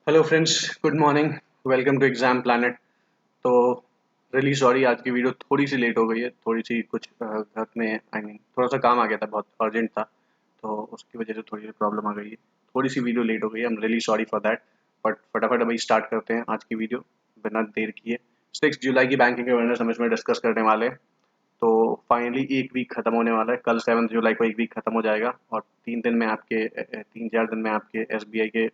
Hello friends, good morning. Welcome to exam planet. तो really sorry, आज की video थोड़ी सी लेट हो गई है। थोड़ी सी कुछ घर में थोड़ा सा काम आ गया था, बहुत अर्जेंट था, तो उसकी वजह से थोड़ी सी प्रॉब्लम आ गई है। थोड़ी सी वीडियो लेट हो गई है। I am really sorry for that. But फटाफट अभी स्टार्ट करते हैं आज की वीडियो बिना देर किए। 6 जुलाई की बैंकिंग अवेयरनेस हम इसमें डिस्कस करने वाले हैं। तो फाइनली एक वीक खत्म होने वाला है। कल 7 जुलाई को एक वीक खत्म हो जाएगा और 3 दिन में आपके 3-4 दिन में आपके एसबीआई के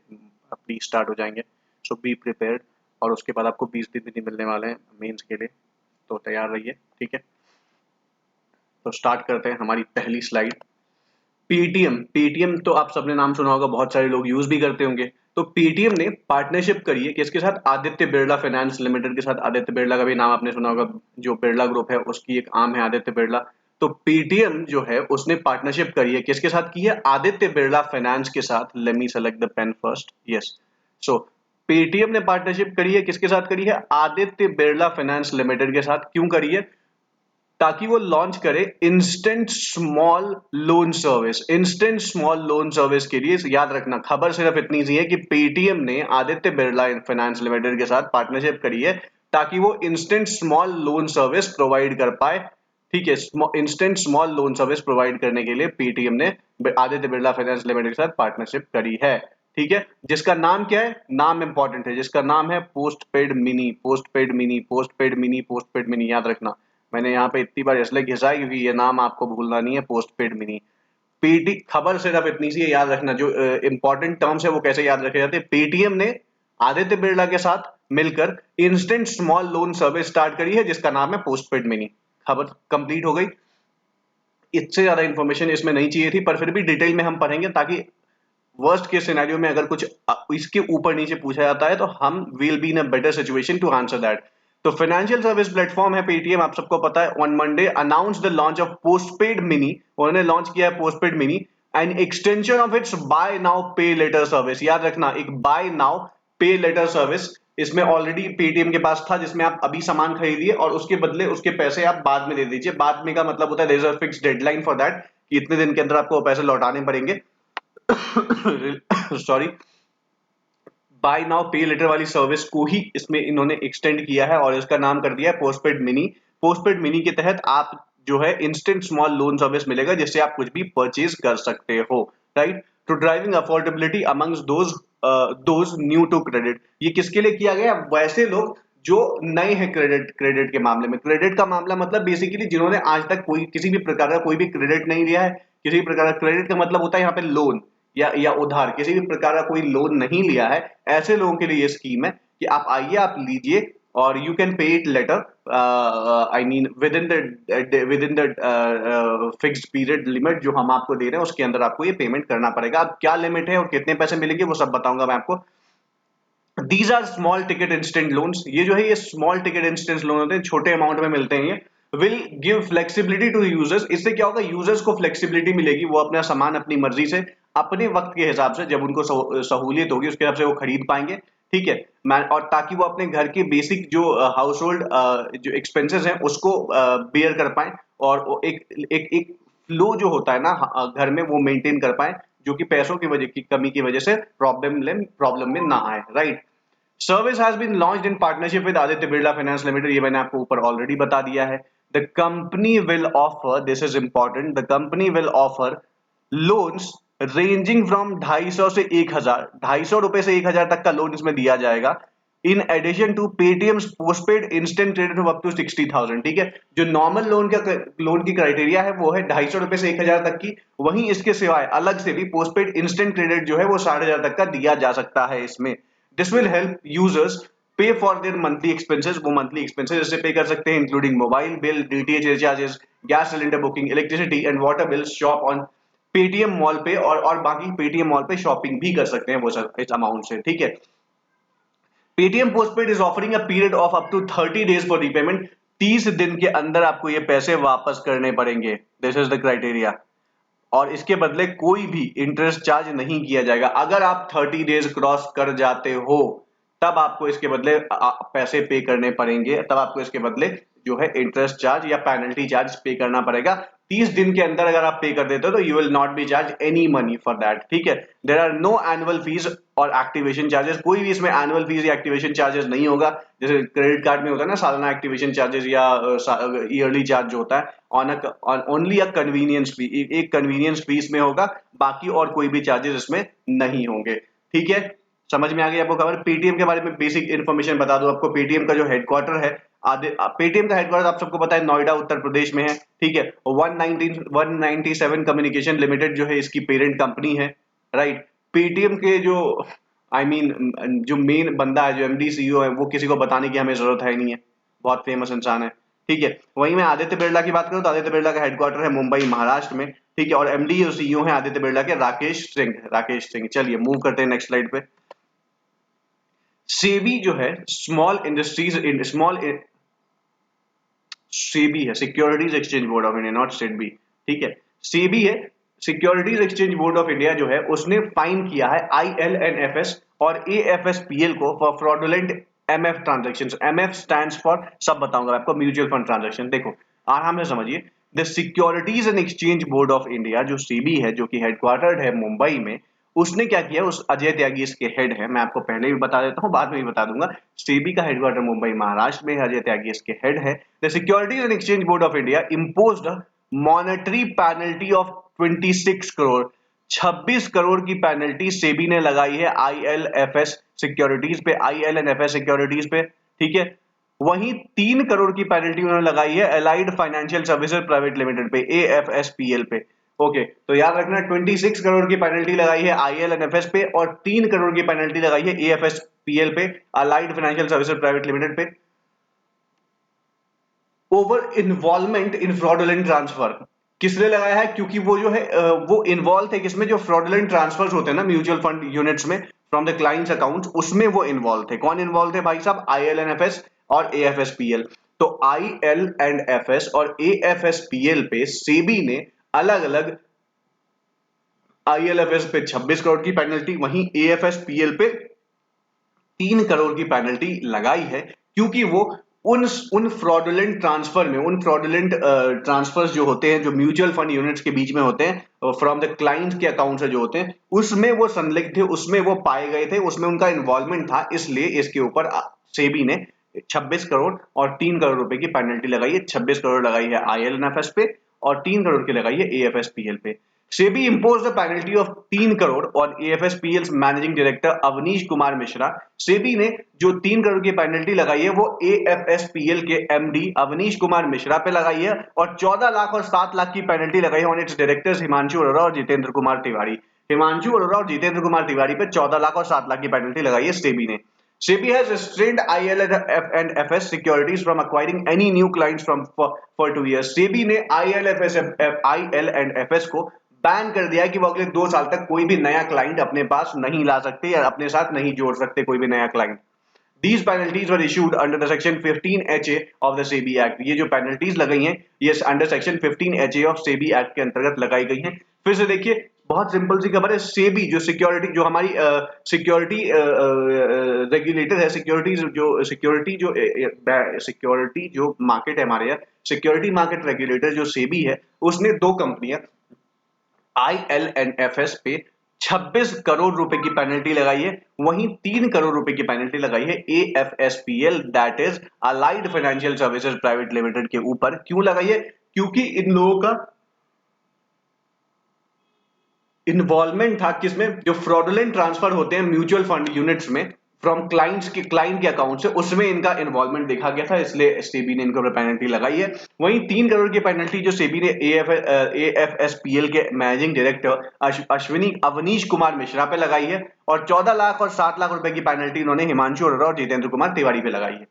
प्री स्टार्ट हो जाएंगे। सो बी प्रिपेयर्ड। और उसके बाद आपको 20 दिन भी नहीं मिलने वाले हैं मेंस के लिए, तो तैयार रहिए। ठीक है, तो स्टार्ट करते हैं हमारी पहली स्लाइड। पेटीएम। पेटीएम तो आप सबने नाम सुना होगा, बहुत सारे लोग यूज भी करते होंगे। तो पेटीएम ने पार्टनरशिप करी है किसके साथ? आदित्य बिरला फाइनेंस लिमिटेड के साथ। आदित्य बिरला का भी नाम आपने सुना होगा, जो बिरला ग्रुप है उसकी एक आर्म है आदित्य बिरला। तो पेटीएम जो है उसने पार्टनरशिप करी है, किसके साथ की है? आदित्य बिरला फाइनेंस के साथ। Let me select the pen first. Yes. So Paytm ने पार्टनरशिप करी है, किसके साथ करी है? आदित्य बिरला फाइनेंस लिमिटेड के साथ। क्यों करी है? ताकि वो लॉन्च करे instant small loan service. Instant small loan service के लिए याद रखना, खबर सिर्फ इतनी सी है कि पेटीएम ने आदित्य बिरला फाइनेंस लिमिटेड के साथ पार्टनरशिप करी है ताकि वो instant small loan service provide कर पाए। ठीक है, instant small loan service provide करने के लिए पेटीएम ने आदित्य बिरला फाइनेंस लिमिटेड के साथ पार्टनरशिप करी है। ठीक है, जिसका नाम क्या है? नाम इंपॉर्टेंट है, जिसका नाम है post paid mini. Post paid mini, post paid mini, post paid mini, याद रखना। मैंने यहाँ पे इतनी बार इसलिए घिसा है क्योंकि ये नाम आपको भूलना नहीं है, पोस्ट पेड मिनी। पीटी खबर सिर्फ इतनी सी है, याद रखना। जो इंपॉर्टेंट टर्म्स है वो कैसे याद रखे जाते हैं? पेटीएम ने आदित्य बिरला के साथ मिलकर instant small loan service start करी है जिसका नाम है पोस्ट पेड मिनी। खबर कंप्लीट हो गई। इससे ज्यादा इंफॉर्मेशन इसमें नहीं चाहिए थी, पर फिर भी डिटेल में हम पढ़ेंगे ताकि वर्स्ट के सिनेरियो में अगर कुछ इसके ऊपर नीचे पूछा जाता है तो हम will be in a better situation to answer that. तो फाइनेंशियल सर्विस प्लेटफॉर्म है पेटीएम, आप सबको पता है। On Monday announce the launch of postpaid mini. उन्होंने लॉन्च किया है postpaid mini and extension of its buy now pay later service. याद रखना, एक buy now pay later service इसमें ऑलरेडी पेटीएम के पास था, जिसमें आप अभी सामान खरीदिए और उसके बदले उसके पैसे आप बाद में दे दीजिए। बाद में का मतलब होता है there is a fixed deadline for that, कि इतने दिन के अंदर आपको वो पैसे लौटाने पड़ेंगे। Sorry. Bye now pay letter वाली सर्विस को ही इसमें इन्होंने एक्सटेंड किया है और इसका नाम कर दिया है पोस्टपेड मिनी। पोस्टपेड मिनी के तहत आप जो है इंस्टेंट स्मॉल लोन सर्विस मिलेगा जिससे आप कुछ भी परचेज कर सकते हो। Right, to driving affordability amongst those new to credit. ये किसके लिए किया गया? वैसे लोग जो नए हैं क्रेडिट क्रेडिट के मामले में। क्रेडिट का मामला मतलब बेसिकली जिन्होंने आज तक कोई किसी भी प्रकार का कोई भी क्रेडिट नहीं लिया है। किसी भी प्रकार का क्रेडिट का मतलब होता है यहाँ पे लोन या उधार, किसी भी प्रकार का कोई लोन नहीं लिया है। ऐसे लोगों के लिए ये स्कीम है कि आप आइए, आप लीजिए और you can pay it later. I mean with in the fixed period limit जो हम आपको दे रहे हैं उसके अंदर आपको ये पेमेंट करना पड़ेगा। अब क्या लिमिट है और कितने पैसे मिलेंगे वो सब बताऊंगा मैं आपको। These are small ticket instant loans. ये जो है ये स्मॉल टिकट इंस्टेंट लोन होते हैं, छोटे अमाउंट में मिलते हैं। ये will give flexibility to users. इससे क्या होगा? यूजर्स को फ्लेक्सिबिलिटी मिलेगी, वो अपना सामान अपनी मर्जी से अपने वक्त के हिसाब से जब उनको सहूलियत होगी उसके हिसाब से वो खरीद पाएंगे। ठीक है, और ताकि वो अपने घर की बेसिक जो हाउस होल्ड जो एक्सपेंसेस हैं उसको बेयर कर पाए और एक एक एक फ्लो जो होता है ना घर में वो मेंटेन कर पाए, जो कि पैसों की वजह की कमी की वजह से प्रॉब्लम में ना आए। Right. Service has been launched in partnership with Aditya Birla finance limited. ये मैंने आपको ऊपर ऑलरेडी बता दिया है। The company will offer, this is important, the company will offer loans ranging from 250 से 1000, 250 रुपए से 1000 तक का लोन इसमें दिया जाएगा। In addition to Paytm postpaid instant credit of up to 60,000। ठीक है, जो नॉर्मल लोन की क्राइटेरिया है वो है 250 रुपए से 1000 तक की। वहीं इसके सिवाय अलग से भी पोस्टपेड इंस्टेंट क्रेडिट जो है वो 60,000 तक का दिया जा सकता है इसमें। दिस विल हेल्प यूजर्स पे फॉर देयर मंथली एक्सपेंसेस। वो मंथली एक्सपेंसेस इससे पे कर सकते हैं, including mobile bill, DTH recharges, gas cylinder booking, electricity and water bills, shop on Paytm mall पे और बाकी पेटीएम मॉल पे शॉपिंग भी कर सकते हैं वो सर इस अमाउंट से। ठीक है, Paytm postpaid is offering a period of up to 30 days for repayment. 30 दिन के अंदर आपको ये पैसे वापस करने पड़ेंगे। This is the criteria. और इसके बदले कोई भी इंटरेस्ट चार्ज नहीं किया जाएगा। अगर आप 30 डेज क्रॉस कर जाते हो तब आपको इसके बदले पैसे पे करने पड़ेंगे, तब आपको इसके बदले जो है इंटरेस्ट चार्ज या पेनल्टी चार्ज पे करना पड़ेगा। 30 दिन के अंदर अगर आप पे कर देते हो तो you will not be charge any money for that, ठीक है। There are no annual fees और एक्टिवेशन चार्जेस, कोई भी इसमें एनुअल फीस या एक्टिवेशन चार्जेस नहीं होगा। जैसे क्रेडिट कार्ड में होता है ना सालाना एक्टिवेशन चार्जेस या ईयरली चार्ज जो होता है, ऑन ओनली अ कन्वीनियंस फी, एक कन्वीनियंस फीस में होगा, बाकी और कोई भी चार्जेस इसमें नहीं होंगे, ठीक है। समझ में आ गई आपको खबर। पेटीएम के बारे में बेसिक इन्फॉर्मेशन बता दूं आपको, पेटीएम का जो हेडक्वार्टर है, आधे पेटीएम का हेडक्वार्टर आप सबको पता है नोएडा उत्तर प्रदेश में है, ठीक है। 197 कम्युनिकेशन लिमिटेड जो है इसकी पेरेंट कंपनी है, राइट। पेटीएम के जो जो मेन बंदा है, जो एमडी सीईओ है, वो किसी को बताने की हमें जरूरत है नहीं है, बहुत फेमस इंसान है, ठीक है। वहीं मैं आदित्य बिरला की बात करूं तो आदित्य बिरला का हेडक्वार्टर है मुंबई महाराष्ट्र में, ठीक है। और एमडी और सीईओ है आदित्य बिरला के राकेश सिंह। चलिए मूव करते हैं नेक्स्ट स्लाइड पे। सेबी जो है सेबी है, securities exchange board of India, not सेडबी, ठीक है। सेबी है, securities exchange board of India जो है उसने फाइन किया है आईएलएनएफएस और एएफएसपीएल को for fraudulent MF transactions. MF stands for, सब बताऊंगा आपको, म्यूचुअल फंड ट्रांजैक्शन। देखो आराम से समझिए, the securities and exchange board of India जो सेबी है, जो कि हेडक्वार्टर्ड है मुंबई में, उसने क्या किया, उस अजय त्यागी इसके हेड है, मैं आपको पहले भी बता देता हूं, बाद में भी बता दूंगा। सेबी का हेडक्वार्टर मुंबई महाराष्ट्र में है, अजय त्यागी इसके हेड है। The securities and exchange board of India imposed a monetary penalty of 26 crore, 26 crore की पेनल्टी सेबी ने लगाई है आईएलएफएस सिक्योरिटीज पे, आईएलएनएफएस सिक्योरिटीज पे, ठीक है। वहीं 3 करोड़ की पेनल्टी उन्होंने लगाई है allied financial services private limited पे, एएफएसपीएल पे। ओके, तो याद रखना 26 करोड़ की पेनल्टी लगाई है आईएलएनएफएस पे और 3 करोड़ की पेनल्टी लगाई है एएफएसपीएल पे, allied financial services private limited पे, over involvement in fraudulent transfer. किसने लगाया है, क्योंकि वो जो है वो इन्वॉल्व थे किसमें, जो फ्रॉडुलेंट ट्रांसफर्स होते हैं ना म्यूचुअल फंड यूनिट्स में फ्रॉम द क्लाइंट्स अकाउंट्स, उसमें वो इन्वॉल्व थे। कौन इन्वॉल्व थे भाई साहब, आईएलएनएफएस और एएफएसपीएल। तो आईएलएनएफएस और एएफएसपीएल पे सेबी ने अलग अलग, आईएलएफएस पे 26 करोड़ की पेनल्टी, वहीं एएफएसपीएल पे 3 करोड़ की पेनल्टी लगाई है, क्योंकि वो उन फ्रॉडुलेंट ट्रांसफर में, उन फ्रॉडुलेंट ट्रांसफर्स जो होते हैं, जो म्यूचुअल फंड यूनिट्स के बीच में होते हैं फ्रॉम द क्लाइंट के अकाउंट से जो होते हैं, उसमें वो संलिग्ध थे, उसमें वो पाए गए थे, उसमें उनका इन्वॉल्वमेंट था, इसलिए इसके ऊपर सेबी ने 26 करोड़ और 3 करोड़ रुपए की पेनल्टी लगाई है। 26 करोड़ लगाई है आईएलएनएफएस पे और 3 करोड़ की लगाई है एएफएसपीएल पे। SEBI imposed a penalty of 3 crore और एएफएसपीएल मैनेजिंग डायरेक्टर अवनीश कुमार मिश्रा। सेबी ने जो 3 करोड़ की पेनल्टी लगाई है वो एएफएसपीएल के एमडी अवनीश कुमार मिश्रा पे लगाई है और 14 लाख और 7 लाख की पेनल्टी लगाई है on it's directors Himanshu Arora और जितेंद्र कुमार तिवारी। हिमांशु अरोड़ा और जितेंद्र कुमार तिवारी पे 14 लाख और 7 लाख की पेनल्टी लगाई है सेबी ने। SEBI has restrained IL&FS securities from acquiring any new clients for 2 years. SEBI ने IL&FS को बैन कर दिया है कि वो अगले 2 साल तक कोई भी नया क्लाइंट अपने पास नहीं ला सकते या अपने साथ नहीं जोड़ सकते कोई भी नया client. These penalties were issued under the section 15HA of the SEBI Act. ये जो पेनल्टीज लगाई हैं ये under section 15HA of SEBI act के अंतर्गत लगाई गई हैं। फिर से देखिए, बहुत सिंपल सी खबर है। सेबी जो सिक्योरिटी, जो हमारी सिक्योरिटी रेगुलेटर है, सिक्योरिटी जो मार्केट है हमारे यहाँ, सिक्योरिटी मार्केट रेगुलेटर जो सेबी है, उसने 2 कंपनियां आईएलएनएफएस पे 26 करोड़ रुपए की पेनल्टी लगाई है, वहीं 3 करोड़ रुपए की पेनल्टी लगाई है AFSPL, that is allied financial services private limited के ऊपर। क्यों लगाई है, क्योंकि इन लोगों का इन्वॉल्वमेंट था किसमें, जो फ्रॉडुलेंट ट्रांसफर होते हैं म्यूचुअल फंड यूनिट्स में फ्रॉम क्लाइंट के अकाउंट से, उसमें इनका इन्वॉल्वमेंट देखा गया था, इसलिए सेबी ने इनको पेनल्टी लगाई है। वहीं 3 करोड़ की पेनल्टी जो सेबी ने एएफएसपीएल के मैनेजिंग डायरेक्टर अवनीश कुमार मिश्रा पे लगाई है और 14 लाख और 7 लाख रुपए की पेनल्टी इन्होंने हिमांशु अरोड़ा और जितेंद्र कुमार तिवारी पे लगाई है।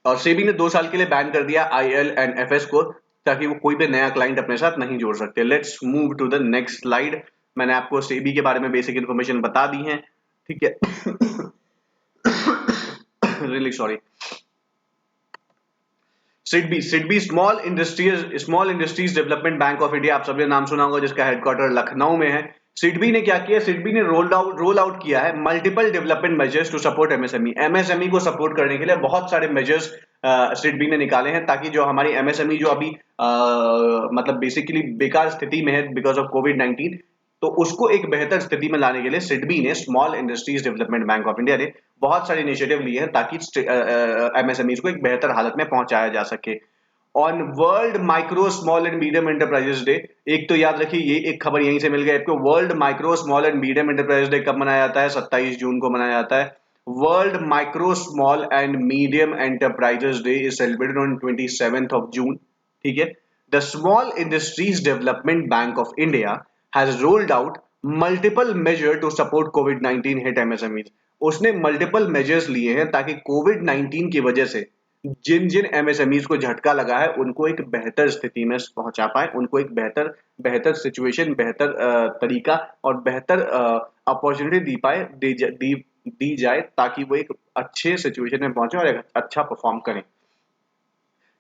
और सेबी ने 2 साल के लिए बैन कर दिया आईएलएनएफएस को, ताकि वो कोई भी नया क्लाइंट अपने साथ नहीं जोड़ सकते। Let's move to the next slide. मैंने आपको सेबी के बारे में बेसिक इन्फॉर्मेशन बता दी है, ठीक है। Really sorry. SIDBI small industries development bank of India, आप सबने नाम सुना होगा, जिसका हेडक्वार्टर लखनऊ में है। सिडबी ने क्या किया, सिडबी ने रोल आउट किया है multiple development measures to support MSME. MSME को सपोर्ट करने के लिए बहुत सारे मेजर्स सिडबी ने निकाले हैं, ताकि जो हमारी एमएसएमई जो अभी मतलब बेसिकली बेकार स्थिति में है बिकॉज ऑफ कोविड-19, तो उसको एक बेहतर स्थिति में लाने के लिए सिडबी ने, small industries development bank of India ने, बहुत सारे इनिशिएटिव लिए हैं ताकि एमएसएमईज को एक बेहतर हालत में पहुंचाया जा सके। On world micro small and medium enterprises day, एक तो याद रखिए ये एक खबर यहीं से मिल गई आपको, world micro small and medium enterprises day कब मनाया जाता है, 27 जून को मनाया जाता है। World micro small and medium enterprises day is celebrated on 27th of June. ठीक है। The small industries development bank of India has rolled out multiple measure to support कोविड-19 हिट एमएसएमईज। उसने मल्टीपल मेजर्स लिए हैं ताकि कोविड-19 की वजह से जिन जिन एमएसएमईज को झटका लगा है उनको एक बेहतर स्थिति में पहुंचा पाए, उनको एक बेहतर बेहतर सिचुएशन, बेहतर तरीका और बेहतर अपॉर्चुनिटी दी जाए, ताकि वो एक अच्छे सिचुएशन में पहुंचे और एक अच्छा परफॉर्म करें।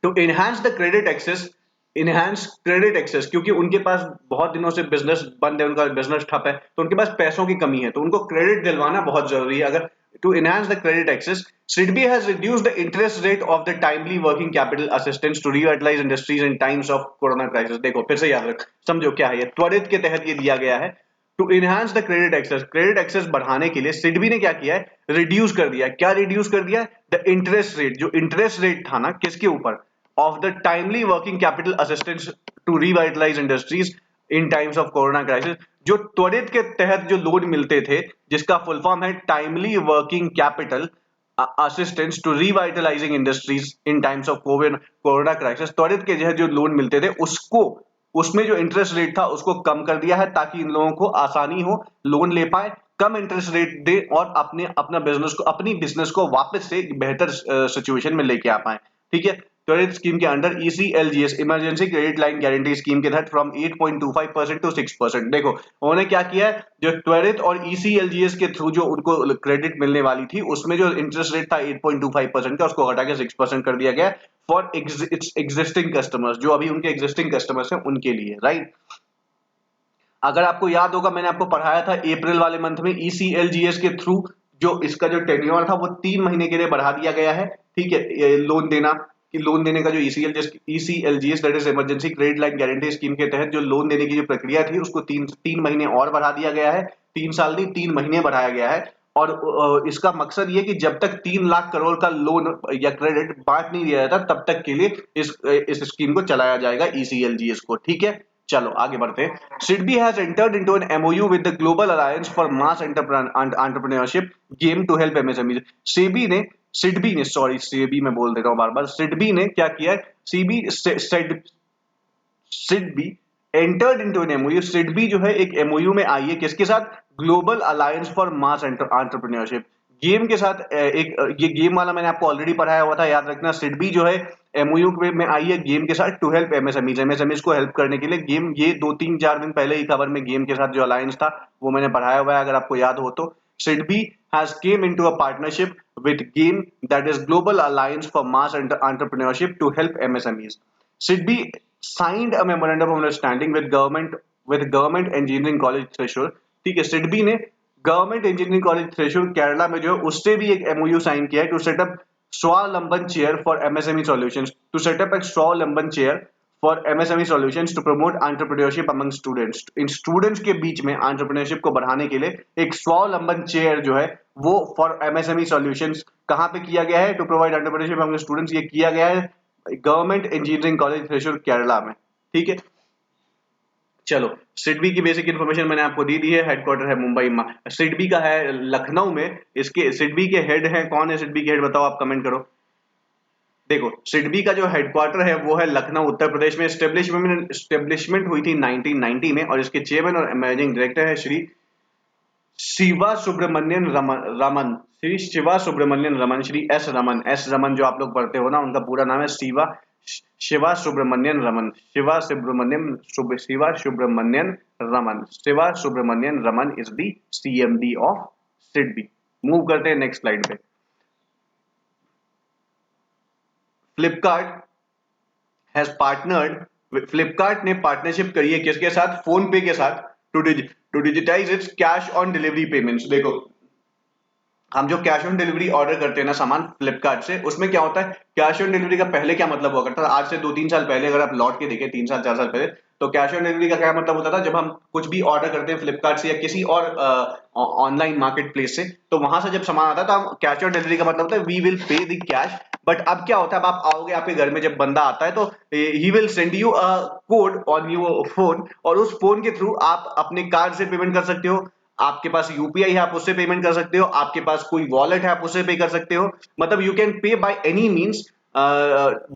To enhance the credit access, enhance credit access, क्योंकि उनके पास बहुत दिनों से बिजनेस बंद है, उनका बिजनेस ठप है, तो उनके पास पैसों की कमी है, तो उनको क्रेडिट दिलवाना बहुत जरूरी है। अगर to enhance the credit access, SIDBI has reduced the interest rate of the timely working capital assistance to revitalise industries in times of corona crisis. देखो फिर से याद रख, समझो क्या है ये, त्वरित के तहत ये दिया गया है। To enhance the credit access बढ़ाने के लिए सिडबी ने क्या किया है, रिड्यूस कर दिया। क्या रिड्यूस कर दिया? द इंटरेस्ट रेट, जो इंटरेस्ट रेट था ना किसके ऊपर, of the timely working capital assistance to revitalize industries in times of corona crisis। जो त्वरित के तहत जो लोन मिलते थे, जिसका फुल फॉर्म है timely working capital assistance to revitalizing industries in times of corona crisis, त्वरित के जो लोन मिलते थे उसको, उसमें जो इंटरेस्ट रेट था उसको कम कर दिया है, ताकि इन लोगों को आसानी हो, लोन ले पाए, कम इंटरेस्ट रेट दे और अपनी बिजनेस को वापस से बेहतर सिचुएशन में लेके आ पाए। ठीक है। त्वरित स्कीम के under ECLGS, emergency credit line guarantee scheme के तहत फ्रॉम 8.25% टू 6%। देखो उन्होंने क्या किया है, जो त्वरित और ईसीएलजीएस के थ्रू जो उनको क्रेडिट मिलने वाली थी, उसमें जो इंटरेस्ट रेट था 8.25% का, उसको हटा के 6% कर दिया गया फॉर एग्जिस्टिंग कस्टमर्स, जो अभी उनके एग्जिस्टिंग कस्टमर्स हैं उनके लिए, राइट। अगर आपको याद होगा, मैंने आपको पढ़ाया था अप्रैल वाले मंथ में, ईसीएलजीएस के थ्रू जो इसका जो टेन्योर था वो 3 महीने के लिए बढ़ा दिया गया है। ठीक है। लोन देने का जो ECLGS that is emergency credit line guarantee scheme के तहत जो लोन देने की जो प्रक्रिया थी, उसको तीन महीने और बढ़ा दिया गया है। 3 साल नहीं, 3 महीने बढ़ाया गया है। और इसका मकसद ये कि जब तक 3 लाख करोड़ का लोन या क्रेडिट बांट नहीं दिया जाता, तब तक के लिए इस स्कीम को चलाया जाएगा, ईसीएलजीएस को। ठीक है। चलो आगे बढ़ते हैं। SIDBI has entered into an MOU with the Global Alliance for Mass Entrepreneurship GAME to help MSME. SEBI में बोल देता हूं बार बार, सिडबी ने क्या किया है, SIDBI entered into an MOU, SIDBI जो है एक एमओयू में आई है, किसके साथ, Global Alliance for Mass Entrepreneurship GAME के साथ। ये गेम वाला मैंने आपको ऑलरेडी पढ़ाया हुआ था, याद रखना। सिडबी जो है एमओयू में आई है गेम के साथ टू हेल्प एमएसएमईज को हेल्प करने के लिए। गेम ये 2-3-4 दिन पहले ही खबर में गेम के साथ जो अलायंस था वो मैंने पढ़ाया हुआ है, अगर आपको याद हो तो। SIDBI has came into a partnership with GAME, that is Global Alliance for Mass Entrepreneurship, to help MSMEs. SIDBI signed a memorandum of understanding with Government Engineering College Thrissur। ठीक है। सिडबी ने government engineering college Thrissur Kerala में जो है उससे भी एक MOU sign किया है to setup Swavalamban chair for MSME solutions, to setup एक Swavalamban chair for MSME solutions to promote entrepreneurship among students. इन स्टूडेंट्स के बीच में एंटरप्रेन्योरशिप को बढ़ाने के लिए एक स्वावलंबन चेयर जो है वो फॉर एमएसएमई सॉल्यूशंस कहां पे किया गया है, to provide entrepreneurship among students, ये किया गया है government engineering college Thrissur Kerala में। ठीक है। चलो सिडबी की बेसिक इन्फॉर्मेशन मैंने आपको दी दी है। हेडक्वार्टर है मुंबई में, सिडबी का है लखनऊ में। इसके सिडबी के हेड हैं, कौन है सिडबी के हेड, बताओ आप, कमेंट करो। देखो सिडबी का जो हेडक्वार्टर है वो है लखनऊ उत्तर प्रदेश में। स्टेब्लिशमेंट हुई थी 1990 में, और इसके चेयरमैन और मैनेजिंग डायरेक्टर है श्री शिवा सुब्रमण्यन रमन, श्री शिवा सुब्रमण्यन रमन, श्री एस रमन जो आप लोग पढ़ते हो ना, उनका पूरा नाम है Shiva Subramanian Raman, Shiva Subramanian Raman is the CMD of SIDBI. Move करते हैं नेक्स्ट स्लाइड पे। फ्लिपकार्ट ने पार्टनरशिप करी है किसके साथ, फोन पे के साथ, to to digitize its cash on delivery payments. देखो, हम जो कैश ऑन डिलीवरी ऑर्डर करते हैं ना सामान फ्लिपकार्ट से, उसमें क्या होता है, कैश ऑन डिलीवरी का पहले क्या मतलब हुआ करता था, आज से 2-3 साल पहले अगर आप लौट के देखें, 3 साल 4 साल पहले, तो कैश ऑन डिलीवरी का क्या मतलब होता था, जब हम कुछ भी ऑर्डर करते हैं फ्लिपकार्ट से या किसी और ऑनलाइन मार्केट प्लेस से, तो वहां से जब सामान आता था, कैश ऑन डिलीवरी का मतलब होता है we will pay the cash. But अब क्या होता है, अब आप आओगे, आपके घर में जब बंदा आता है तो he will send you a code on your phone, और उस फोन के थ्रू आप अपने कार्ड से पेमेंट कर सकते हो, आपके पास यूपीआई है आप उससे पेमेंट कर सकते हो, आपके पास कोई वॉलेट है आप उससे पे कर सकते हो, मतलब you can pay by any means.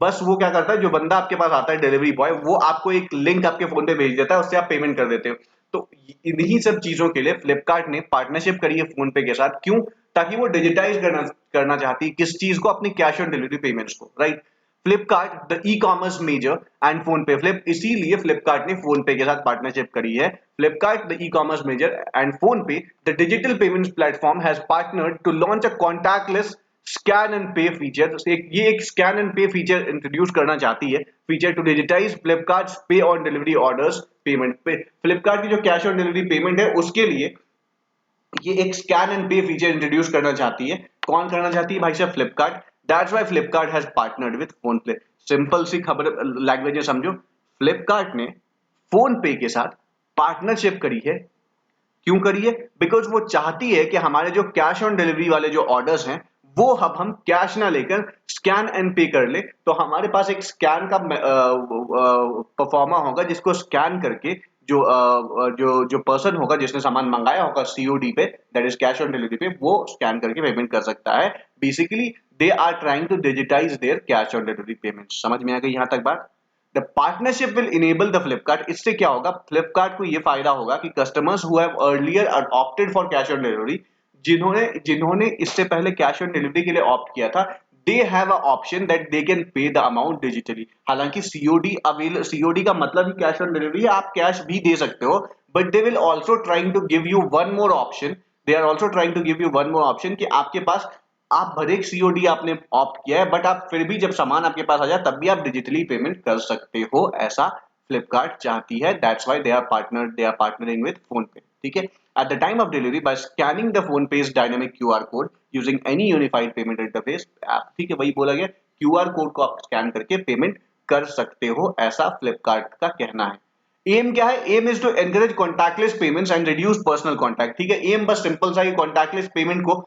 बस वो क्या करता है, जो बंदा आपके पास आता है डिलीवरी बॉय, वो आपको एक लिंक आपके फोन पे भेज देता है, उससे आप पेमेंट कर देते हो। तो इन्हीं सब चीजों के लिए फ्लिपकार्ट ने पार्टनरशिप करी है फोन पे के साथ। क्यों? ताकि वो डिजिटाइज करना करना चाहती है किस चीज को, अपनी कैश ऑन डिलीवरी पेमेंट्स को, right. Flipkart the e commerce major and PhonePe flip, इसीलिए फ्लिपकार्ट ने फोन पे के साथ पार्टनरशिप करी है। Flipkart the e commerce major and PhonePe the digital payments platform has partnered to launch a contactless scan and pay feature. ये एक scan and pay feature introduce करना चाहती है, फीचर टू डिजिटाइज फ्लिपकार्ट पे ऑन डिलीवरी ऑर्डर्स पेमेंट पे। फ्लिपकार्ट की जो cash on delivery payment है उसके लिए ये एक scan and pay feature introduce करना चाहती है। कौन करना चाहती है भाई साहब? Flipkart. That's why Flipkart has partnered with phone पे। सिंपल सी खबर, लैंग्वेज में समझो, फ्लिपकार्ट ने फोन पे के साथ पार्टनरशिप करी है। क्यों करी है? बिकॉज वो चाहती है कि हमारे जो कैश ऑन डिलीवरी वाले जो ऑर्डर्स हैं, वो अब हम कैश ना लेकर स्कैन एंड पे कर ले, तो हमारे पास एक स्कैन का परफॉर्मा होगा, जिसको स्कैन करके जो पर्सन होगा जिसने सामान मंगाया होगा सीओडी पे, that is cash on delivery पे, वो स्कैन करके पेमेंट कर सकता है। Basically they are trying to digitize their cash on delivery payment. समझ में आ गई यहां तक बात? The partnership will enable the Flipkart, इससे क्या होगा, फ्लिपकार्ट को ये फायदा होगा कि customers who have earlier opted for cash on delivery, जिन्होंने जिन्होंने इससे पहले कैश ऑन डिलीवरी के लिए ऑप्ट किया था, they have a option that they can pay the amount digitally. हालांकि सीओडी का मतलब ही कैश ऑन डिलीवरी है, आप कैश भी दे सकते हो, but they will also trying to give you one more option, they are also trying to give you one more option, कि आपके पास, आप भले सीओडी आपने ऑप्ट किया है, बट आप फिर भी जब सामान आपके पास आ जाए तब भी आप डिजिटली पेमेंट कर सकते हो, ऐसा फ्लिपकार्ट चाहती है। That's why they are partnering with PhonePe. ठीक है। At the time of delivery, by scanning the PhonePe's dynamic QR code using any unified payment interface app, ठीक है, वही बोला गया, क्यूआर कोड को आप स्कैन करके पेमेंट कर सकते हो, ऐसा फ्लिपकार्ट का कहना है। एम क्या है? Aim is to encourage contactless payments and reduce personal contact. ठीक है, एम बस सिंपल सा, कॉन्टैक्टलेस पेमेंट को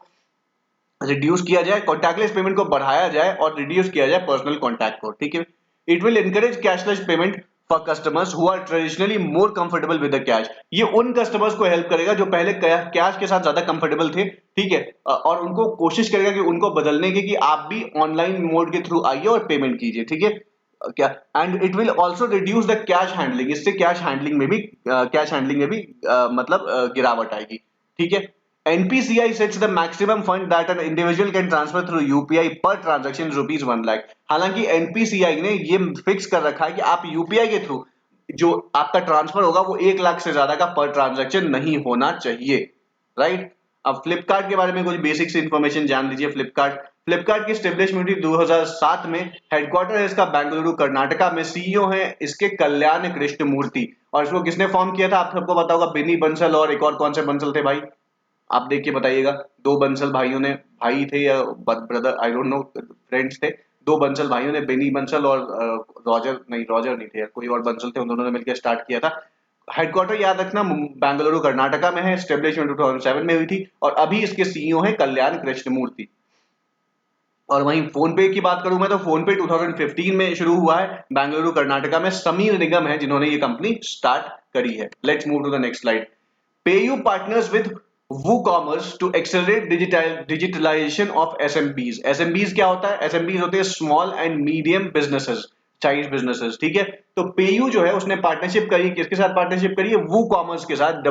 रिड्यूस किया जाए, कॉन्टैक्टलेस पेमेंट को बढ़ाया जाए और रिड्यूस किया जाए पर्सनल कॉन्टैक्ट को। ठीक है। It will encourage cashless payment for customers who are traditionally more comfortable with the cash. ये उन कस्टमर्स को हेल्प करेगा जो पहले कैश के साथ ज्यादा कंफर्टेबल थे, ठीक है, और उनको कोशिश करेगा कि उनको बदलने की, कि आप भी ऑनलाइन मोड के थ्रू आइए और पेमेंट कीजिए। ठीक है क्या? And it will also reduce the cash handling, इससे कैश हैंडलिंग में भी मतलब गिरावट आएगी। ठीक है। NPCI sets the maximum fund that an individual can transfer through UPI per transaction rupees 1 lakh। हालांकि NPCI ने ये फिक्स कर रखा है कि आप यूपीआई के थ्रू जो आपका ट्रांसफर होगा वो 1 लाख से ज्यादा का पर ट्रांजैक्शन नहीं होना चाहिए, राइट। अब फ्लिपकार्ट के बारे में कुछ बेसिक्स इंफॉर्मेशन जान लीजिए। फ्लिपकार्ट की स्टेब्लिशमेंट हुई 2007 में। हेडक्वार्टर है इसका बेंगलुरु कर्नाटका में। सीईओ है इसके कल्याण कृष्णमूर्ति, और इसको किसने फॉर्म किया था? आप सबको पता होगा, बिनी बंसल और एक और कौन से बंसल थे भाई, आप देख के बताइएगा। दो बंसल भाइयों ने, भाई थे या brother, I don't know, friends थे, दो बंसल भाइयों ने, बेनी बंसल और रॉजर नहीं थे यार, कोई और बंसल थे, उन दोनों ने मिलकर स्टार्ट किया था। हेडक्वार्टर याद रखना बेंगलुरु कर्नाटका में है। स्टेब्लिशमेंट 2007 में हुई थी, और अभी इसके सीईओ हैं कल्याण कृष्णमूर्ति। और वहीं फोन पे की बात करूं मैं, तो फोन पे 2015 में शुरू हुआ है बेंगलुरु कर्नाटका में। समीर निगम है जिन्होंने ये कंपनी स्टार्ट करी है। Let's move to the next slide. PayU partners with WooCommerce to accelerate digitalization of SMBs। SMBs क्या होता है? SMBs होते हैं small and medium businesses, child businesses. ठीक है। तो PayU जो है उसने पार्टनरशिप करी, किसके साथ पार्टनरशिप करी है? WooCommerce के साथ,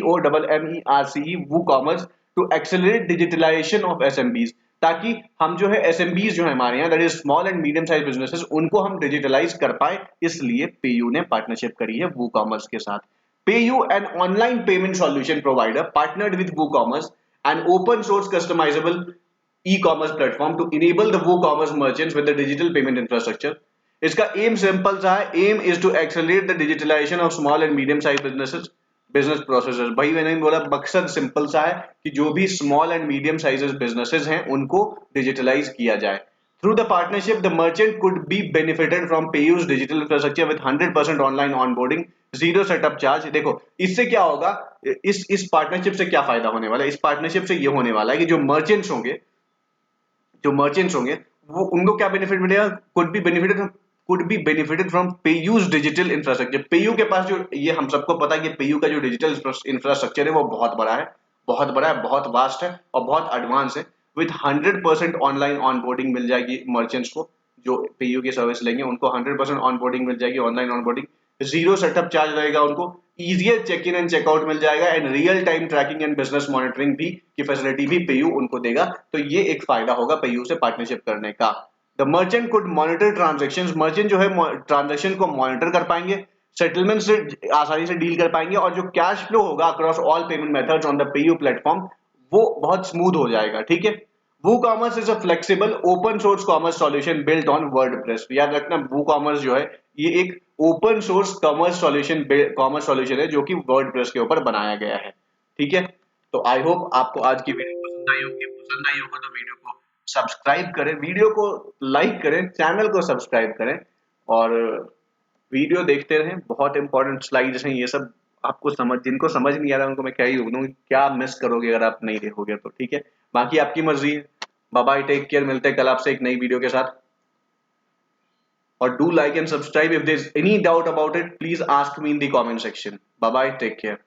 WOOCOMMERCE, WooCommerce, to accelerate digitalization of SMBs, ताकि हम जो है SMBs जो है हमारे यहाँ, that is small and medium size businesses, उनको हम डिजिटलाइज कर पाए, इसलिए PayU ने पार्टनरशिप करी है WooCommerce के साथ। PayU, an online payment solution provider, partnered with WooCommerce, an open source customizable e-commerce platform to enable the WooCommerce merchants with the digital payment infrastructure। इसका एम सिंपल सा है, aim is to accelerate the digitalization of small and medium size businesses. Business processes, भाई मैंने बोला मकसद simple सा है कि जो भी small and medium sizes businesses हैं उनको डिजिटलाइज किया जाए। Through the partnership the merchant could be benefited from PayU's digital infrastructure with 100% online onboarding, zero setup charge. देखो इससे क्या होगा, इस पार्टनरशिप से क्या फायदा होने वाला है, इस पार्टनरशिप से ये होने वाला है कि जो मर्चेंट्स होंगे वो उनको क्या बेनिफिट मिलेगा, could be benefited from PayU's digital infrastructure. PayU के पास जो, ये हम सबको पता है कि पेयू का जो डिजिटल इंफ्रास्ट्रक्चर है वो बहुत बड़ा है, बहुत वास्ट है और बहुत एडवांस है। विथ 100% ऑनलाइन ऑनबोर्डिंग मिल जाएगी मर्चेंट्स को, जो पेयू की सर्विस लेंगे उनको 100% ऑनबोर्डिंग मिल जाएगी, online onboarding, zero setup charge रहेगा उनको, easier check in and checkout मिल जाएगा and real time tracking and business monitoring भी की फैसिलिटी भी पेयू उनको देगा। तो ये एक फायदा होगा पेयू से पार्टनरशिप करने का। The merchant could monitor transactions, merchant जो है ट्रांजेक्शन को मॉनिटर कर पाएंगे, सेटलमेंट से आसानी से डील कर पाएंगे और जो कैश फ्लो होगा across all payment methods on the PayU platform वो बहुत स्मूथ हो जाएगा। ठीक है, WooCommerce is a flexible open source commerce solution built on WordPress। याद रखना WooCommerce जो है ये एक ओपन सोर्स कॉमर्स सॉल्यूशन है जो कि वर्डप्रेस के ऊपर बनाया गया है। ठीक है, तो आई होप आपको आज की वीडियो पसंद आई होगी, पसंद आई होगा तो वीडियो को सब्सक्राइब करें, वीडियो को लाइक करें, चैनल को सब्सक्राइब करें और वीडियो देखते रहें। बहुत इंपॉर्टेंट स्लाइड्स हैं ये सब, आपको समझ, जिनको समझ नहीं आ रहा उनको मैं क्या ही बोलूँ, क्या मिस करोगे अगर आप नहीं देखोगे तो। ठीक है, बाकी आपकी मर्जी है। बाय बाय, टेक केयर, मिलते हैं कल आपसे एक नई वीडियो के साथ। और do like and subscribe. If there's any doubt about it, please ask me in the comment section. Bye bye, take care.